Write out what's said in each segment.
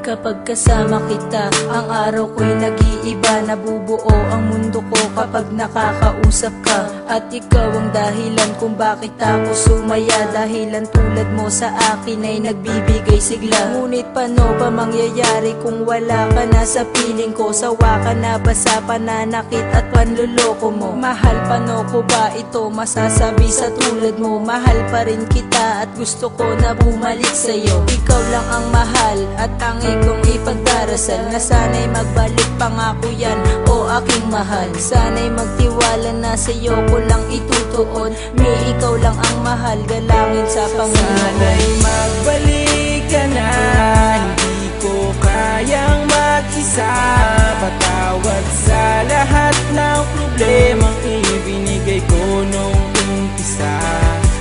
Kapag kasama kita, ang araw ko'y nag-iiba. Nabubuo ang mundo ko kapag nakakausap ka. At ikaw ang dahilan kung bakit ako sumaya. Dahilan tulad mo sa akin ay nagbibigay sigla. Ngunit paano ba mangyayari kung wala ka na sa piling ko? Sawa ka na ba sa pananakit at panluloko mo? Mahal, paano ko ba ito masasabi sa tulad mo? Mahal pa rin kita at gusto ko na bumalik sa'yo. Ikaw lang ang mahal at tangi kong ipagdarasal na sana'y magbalik, pangako yan o aking mahal. Sana'y magtiwala na sa'yo ko lang itutuon. May ikaw lang ang mahal, galangin sa Panginoon. Sana'y magbalik ka na, hindi ko kayang mag-isa. Patawad sa lahat ng problemang ibinigay ko nung umpisa.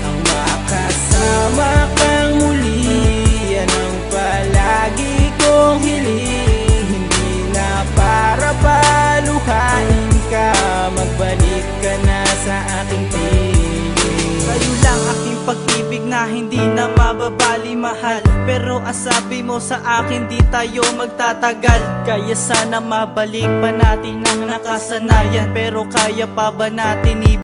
Ang makasama kang muli, yan ang palagi kong hiling. Hindi na para paluhain ka, magbalik ka na sa aking piling. Sa'yo lang aking pag-ibig na hindi na mababali, mahal. Pero ang sabi mo sa akin, di tayo magtatagal. Kaya sana mabalik pa natin ang nakasanayan. Pero kaya pa ba natin